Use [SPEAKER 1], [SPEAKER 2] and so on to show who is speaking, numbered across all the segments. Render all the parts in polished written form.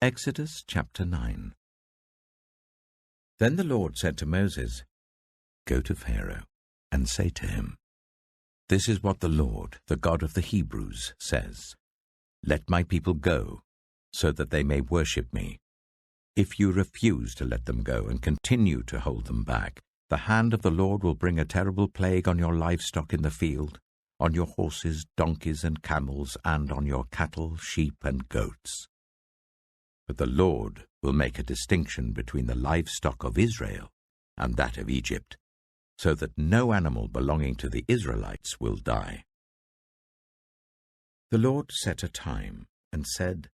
[SPEAKER 1] Exodus chapter 9. Then the Lord said to Moses, "Go to Pharaoh and say to him, 'This is what the Lord, the God of the Hebrews, says. Let my people go, so that they may worship me. If you refuse to let them go and continue to hold them back, the hand of the Lord will bring a terrible plague on your livestock in the field, on your horses, donkeys, and camels, and on your cattle, sheep, and goats. But the Lord will make a distinction between the livestock of Israel and that of Egypt, so that no animal belonging to the Israelites will die.'" The Lord set a time and said,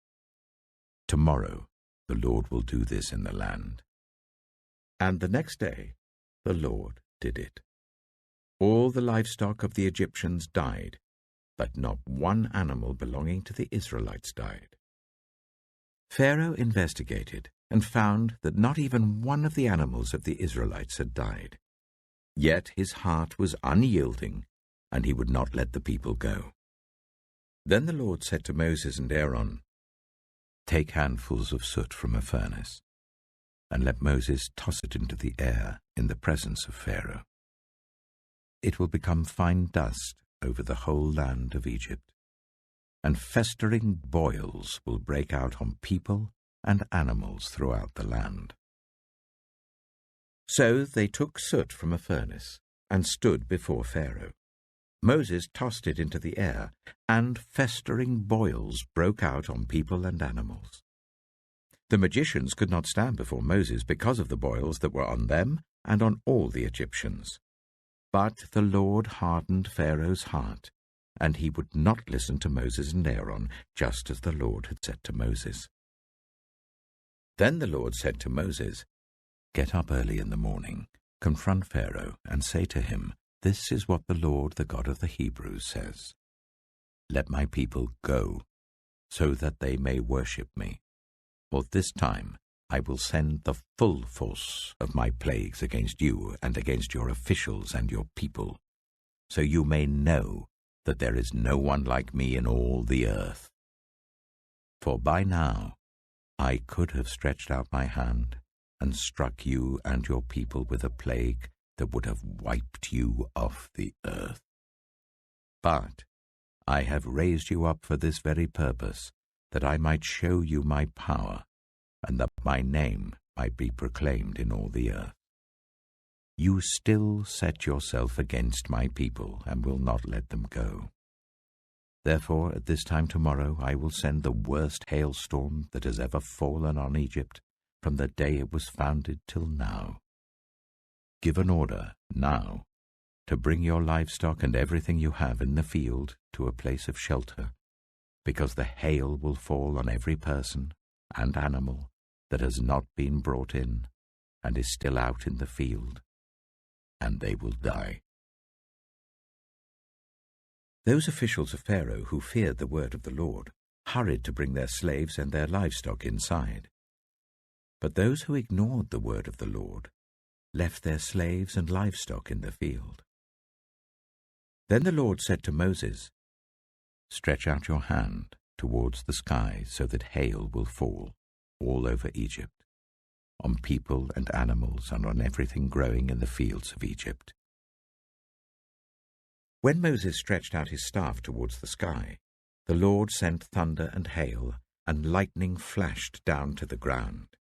[SPEAKER 1] "Tomorrow the Lord will do this in the land." And the next day the Lord did it. All the livestock of the Egyptians died, but not one animal belonging to the Israelites died. Pharaoh investigated and found that not even one of the animals of the Israelites had died. Yet his heart was unyielding, and he would not let the people go. Then the Lord said to Moses and Aaron, "Take handfuls of soot from a furnace, and let Moses toss it into the air in the presence of Pharaoh. It will become fine dust over the whole land of Egypt, and festering boils will break out on people and animals throughout the land." So they took soot from a furnace and stood before Pharaoh. Moses tossed it into the air, and festering boils broke out on people and animals. The magicians could not stand before Moses because of the boils that were on them and on all the Egyptians. But the Lord hardened Pharaoh's heart, and he would not listen to Moses and Aaron, just as the Lord had said to Moses. Then the Lord said to Moses, "Get up early in the morning, confront Pharaoh, and say to him, 'This is what the Lord, the God of the Hebrews, says. Let my people go, so that they may worship me. For this time I will send the full force of my plagues against you and against your officials and your people, so you may know that there is no one like me in all the earth. For by now I could have stretched out my hand and struck you and your people with a plague that would have wiped you off the earth. But I have raised you up for this very purpose, that I might show you my power, and that my name might be proclaimed in all the earth. You still set yourself against my people and will not let them go. Therefore, at this time tomorrow I will send the worst hailstorm that has ever fallen on Egypt from the day it was founded till now. Give an order now to bring your livestock and everything you have in the field to a place of shelter, because the hail will fall on every person and animal that has not been brought in and is still out in the field, and they will die." Those officials of Pharaoh who feared the word of the Lord hurried to bring their slaves and their livestock inside. But those who ignored the word of the Lord left their slaves and livestock in the field. Then the Lord said to Moses, "Stretch out your hand towards the sky so that hail will fall all over Egypt, on people and animals and on everything growing in the fields of Egypt." When Moses stretched out his staff towards the sky, the Lord sent thunder and hail, and lightning flashed down to the ground.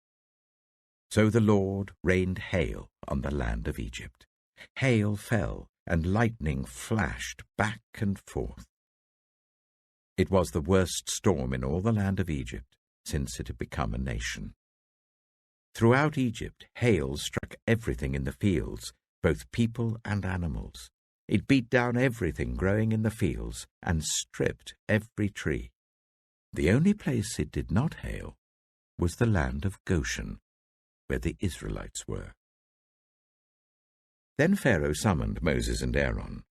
[SPEAKER 1] So the Lord rained hail on the land of Egypt. Hail fell, and lightning flashed back and forth. It was the worst storm in all the land of Egypt since it had become a nation. Throughout Egypt, hail struck everything in the fields, both people and animals. It beat down everything growing in the fields and stripped every tree. The only place it did not hail was the land of Goshen, where the Israelites were. Then Pharaoh summoned Moses and Aaron.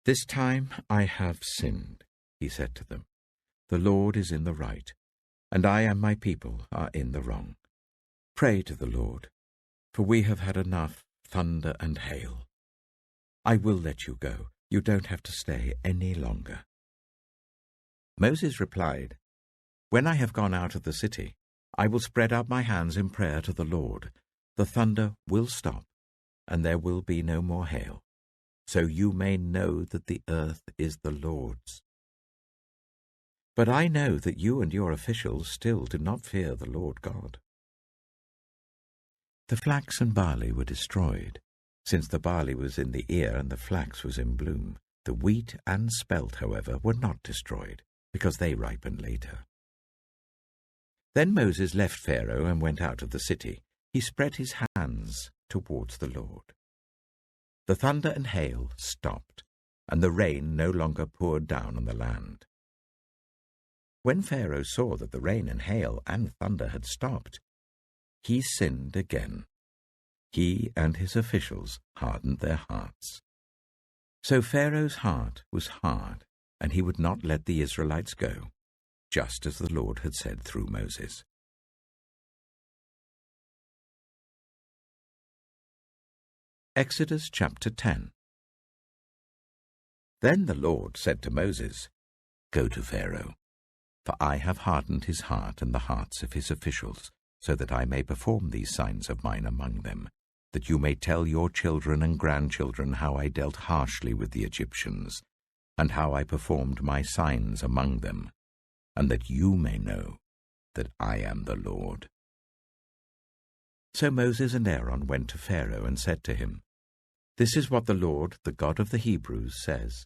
[SPEAKER 1] "This time I have sinned," he said to them. "The Lord is in the right, and I and my people are in the wrong. Pray to the Lord, for we have had enough thunder and hail. I will let you go. You don't have to stay any longer." Moses replied, When I have gone out of the city, I will spread out my hands in prayer to the Lord. The thunder will stop, and there will be no more hail, so you may know that the earth is the Lord's. But I know that you and your officials still do not fear the Lord God." The flax and barley were destroyed, since the barley was in the ear and the flax was in bloom. The wheat and spelt, however, were not destroyed, because they ripened later. Then Moses left Pharaoh and went out of the city. He spread his hands towards the Lord. The thunder and hail stopped, and the rain no longer poured down on the land. When Pharaoh saw that the rain and hail and thunder had stopped, he sinned again. He and his officials hardened their hearts. So Pharaoh's heart was hard, and he would not let the Israelites go, just as the Lord had said through Moses. Exodus chapter 10. Then the Lord said to Moses, "Go to Pharaoh, for I have hardened his heart and the hearts of his officials, so that I may perform these signs of mine among them, that you may tell your children and grandchildren how I dealt harshly with the Egyptians, and how I performed my signs among them, and that you may know that I am the Lord." So Moses and Aaron went to Pharaoh and said to him, "This is what the Lord, the God of the Hebrews, says.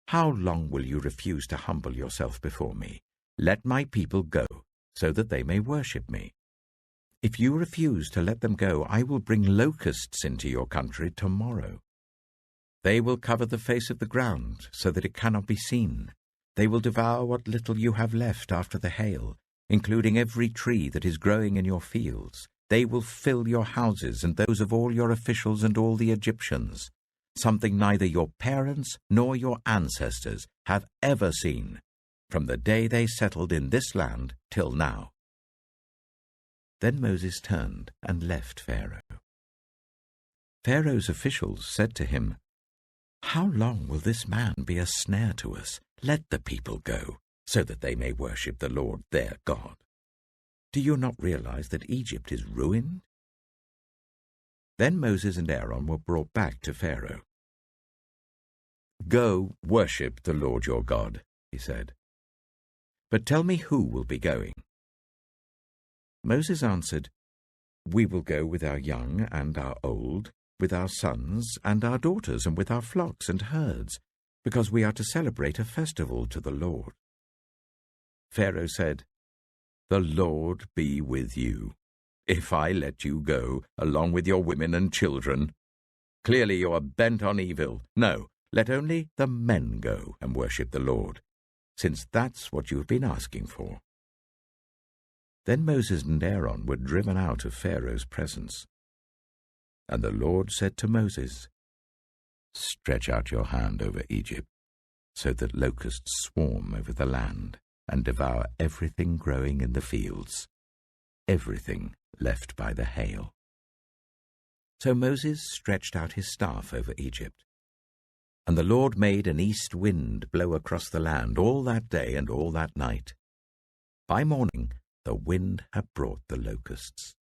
[SPEAKER 1] How long will you refuse to humble yourself before me? Let my people go, so that they may worship me. If you refuse to let them go, I will bring locusts into your country tomorrow. They will cover the face of the ground, so that it cannot be seen. They will devour what little you have left after the hail, including every tree that is growing in your fields. They will fill your houses and those of all your officials and all the Egyptians, something neither your parents nor your ancestors have ever seen, from the day they settled in this land till now." Then Moses turned and left Pharaoh. Pharaoh's officials said to him, "How long will this man be a snare to us? Let the people go, so that they may worship the Lord their God. Do you not realize that Egypt is ruined?" Then Moses and Aaron were brought back to Pharaoh. "Go worship the Lord your God," he said. "But tell me who will be going." Moses answered, "We will go with our young and our old, with our sons and our daughters, and with our flocks and herds, because we are to celebrate a festival to the Lord." Pharaoh said, "The Lord be with you, if I let you go, along with your women and children. Clearly you are bent on evil. No, let only the men go and worship the Lord, since that's what you have been asking for." Then Moses and Aaron were driven out of Pharaoh's presence. And the Lord said to Moses, "Stretch out your hand over Egypt, so that locusts swarm over the land and devour everything growing in the fields, everything left by the hail." So Moses stretched out his staff over Egypt, and the Lord made an east wind blow across the land all that day and all that night. By morning the wind had brought the locusts.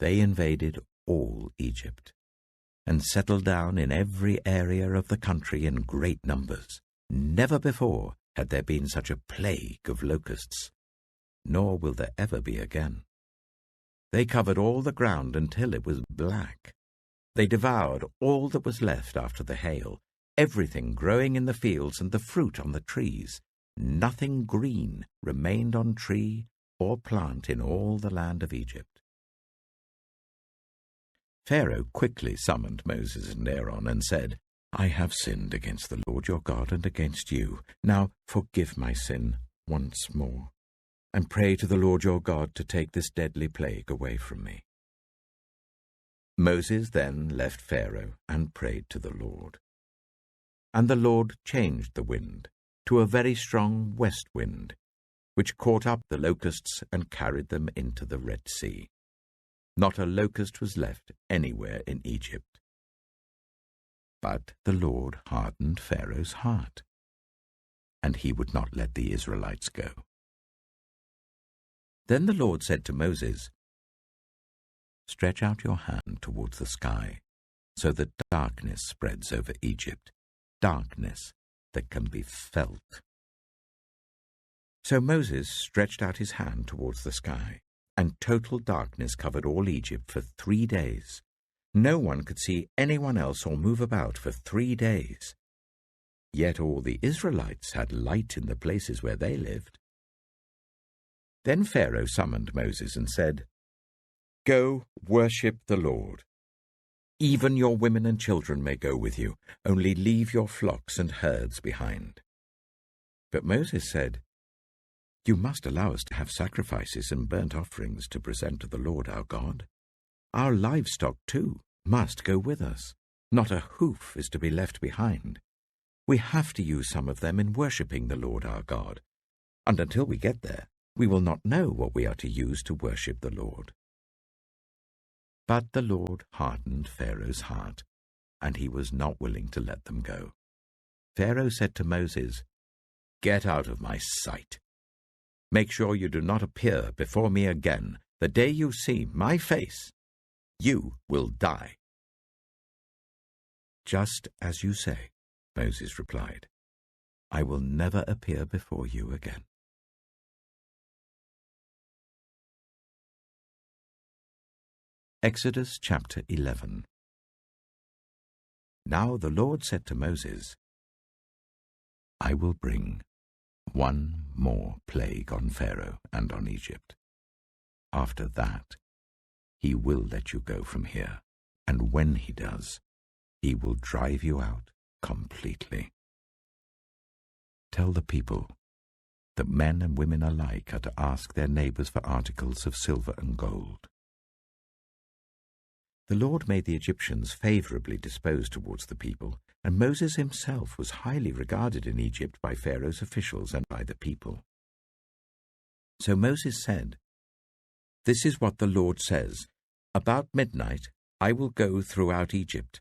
[SPEAKER 1] They invaded all Egypt, and settled down in every area of the country in great numbers. Never before had there been such a plague of locusts, nor will there ever be again. They covered all the ground until it was black. They devoured all that was left after the hail, everything growing in the fields and the fruit on the trees. Nothing green remained on tree or plant in all the land of Egypt. Pharaoh quickly summoned Moses and Aaron and said, "I have sinned against the Lord your God and against you. Now forgive my sin once more, and pray to the Lord your God to take this deadly plague away from me." Moses then left Pharaoh and prayed to the Lord. And the Lord changed the wind to a very strong west wind, which caught up the locusts and carried them into the Red Sea. Not a locust was left anywhere in Egypt. But the Lord hardened Pharaoh's heart, and he would not let the Israelites go. Then the Lord said to Moses, "Stretch out your hand towards the sky, so that darkness spreads over Egypt, darkness that can be felt." So Moses stretched out his hand towards the sky, and total darkness covered all Egypt for 3 days. No one could see anyone else or move about for 3 days. Yet all the Israelites had light in the places where they lived. Then Pharaoh summoned Moses and said, "Go worship the Lord. Even your women and children may go with you, only leave your flocks and herds behind." But Moses said, "You must allow us to have sacrifices and burnt offerings to present to the Lord our God. Our livestock, too, must go with us. Not a hoof is to be left behind. We have to use some of them in worshipping the Lord our God, and until we get there, we will not know what we are to use to worship the Lord." But the Lord hardened Pharaoh's heart, and he was not willing to let them go. Pharaoh said to Moses, "Get out of my sight. Make sure you do not appear before me again. The day you see my face, you will die." "Just as you say," Moses replied. "I will never appear before you again." Exodus chapter 11. Now the Lord said to Moses, "I will bring one more plague on Pharaoh and on Egypt. After that, he will let you go from here, and when he does, he will drive you out completely. Tell the people that men and women alike are to ask their neighbors for articles of silver and gold." The Lord made the Egyptians favorably disposed towards the people, and Moses himself was highly regarded in Egypt by Pharaoh's officials and by the people. So Moses said, "This is what the Lord says. About midnight I will go throughout Egypt.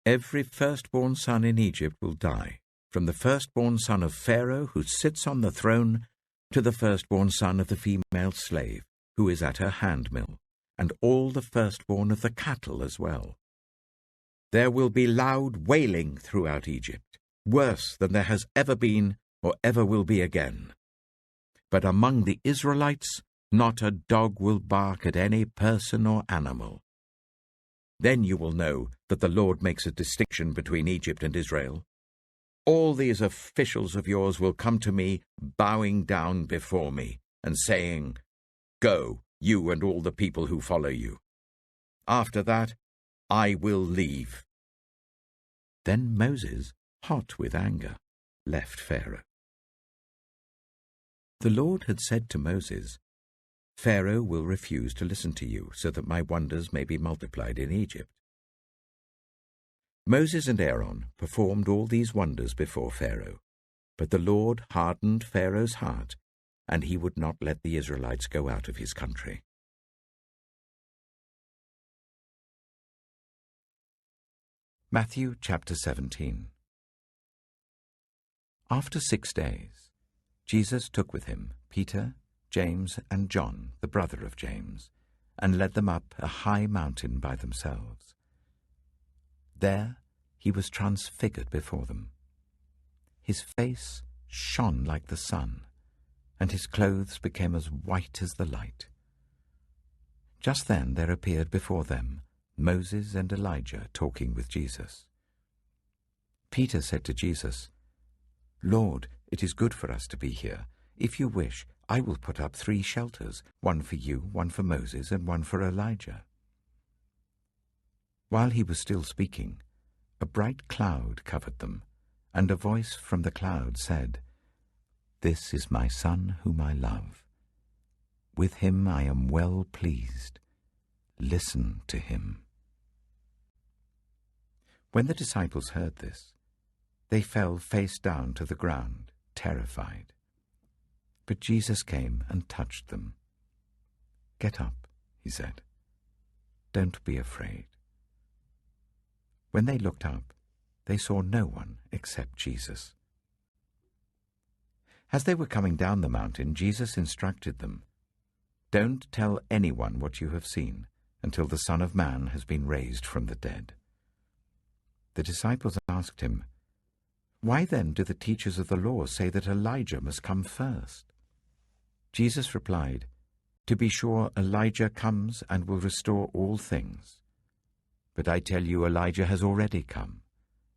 [SPEAKER 1] Every firstborn son in Egypt will die, from the firstborn son of Pharaoh who sits on the throne to the firstborn son of the female slave who is at her handmill, and all the firstborn of the cattle as well. There will be loud wailing throughout Egypt, worse than there has ever been or ever will be again. But among the Israelites, not a dog will bark at any person or animal. Then you will know that the Lord makes a distinction between Egypt and Israel. All these officials of yours will come to me, bowing down before me, and saying, 'Go, you and all the people who follow you.' After that, I will leave." Then Moses, hot with anger, left Pharaoh. The Lord had said to Moses, "Pharaoh will refuse to listen to you, so that my wonders may be multiplied in Egypt." Moses and Aaron performed all these wonders before Pharaoh, but the Lord hardened Pharaoh's heart, and he would not let the Israelites go out of his country. Matthew chapter 17. After 6 days, Jesus took with him Peter, James, and John, the brother of James, and led them up a high mountain by themselves. There he was transfigured before them. His face shone like the sun, and his clothes became as white as the light. Just then there appeared before them Moses and Elijah talking with Jesus. Peter said to Jesus, "Lord, it is good for us to be here. If you wish, I will put up 3 shelters, one for you, one for Moses, and one for Elijah." While he was still speaking, a bright cloud covered them, and a voice from the cloud said, "This is my Son whom I love. With him I am well pleased. Listen to him." When the disciples heard this, they fell face down to the ground, terrified. But Jesus came and touched them. "Get up," he said. "Don't be afraid." When they looked up, they saw no one except Jesus. As they were coming down the mountain, Jesus instructed them, Don't tell anyone what you have seen until the Son of Man has been raised from the dead." The disciples asked him, "Why then do the teachers of the law say that Elijah must come first?" Jesus replied, "To be sure, Elijah comes and will restore all things. But I tell you, Elijah has already come,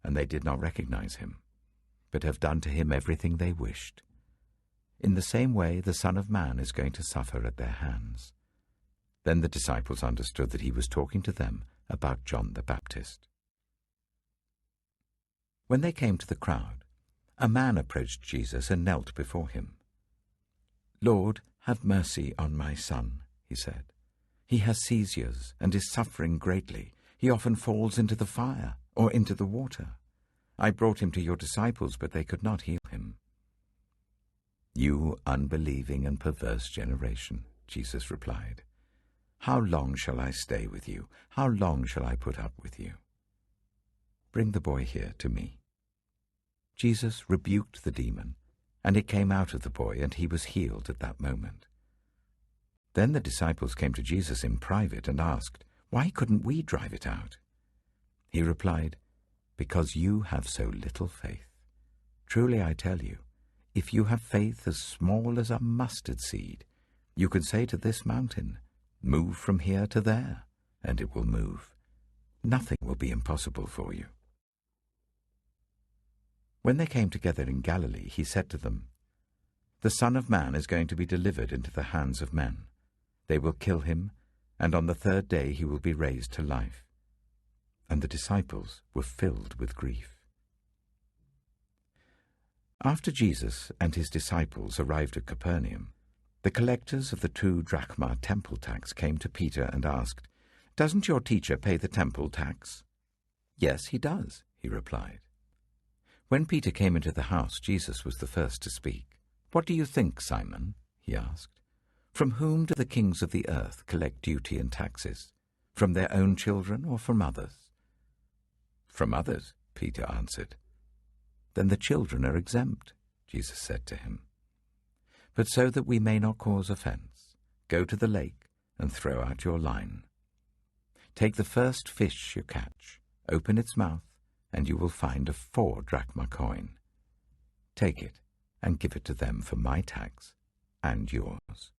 [SPEAKER 1] and they did not recognize him, but have done to him everything they wished. In the same way, the Son of Man is going to suffer at their hands." Then the disciples understood that he was talking to them about John the Baptist. When they came to the crowd, a man approached Jesus and knelt before him. "Lord, have mercy on my son," he said. "He has seizures and is suffering greatly. He often falls into the fire or into the water. I brought him to your disciples, but they could not heal him." "You unbelieving and perverse generation," Jesus replied, "how long shall I stay with you? How long shall I put up with you? Bring the boy here to me." Jesus rebuked the demon, and it came out of the boy, and he was healed at that moment. Then the disciples came to Jesus in private and asked, "Why couldn't we drive it out?" He replied, "Because you have so little faith. Truly I tell you, if you have faith as small as a mustard seed, you can say to this mountain, 'Move from here to there,' and it will move. Nothing will be impossible for you." When they came together in Galilee, he said to them, "The Son of Man is going to be delivered into the hands of men. They will kill him, and on the third day he will be raised to life." And the disciples were filled with grief. After Jesus and his disciples arrived at Capernaum, the collectors of the 2 drachma temple tax came to Peter and asked, "Doesn't your teacher pay the temple tax?" "Yes, he does," he replied. When Peter came into the house, Jesus was the first to speak. "What do you think, Simon?" he asked. "From whom do the kings of the earth collect duty and taxes? From their own children or from others?" "From others," Peter answered. "Then the children are exempt," Jesus said to him. "But so that we may not cause offense, go to the lake and throw out your line. Take the first fish you catch, open its mouth, and you will find a 4 drachma coin. Take it and give it to them for my tax and yours."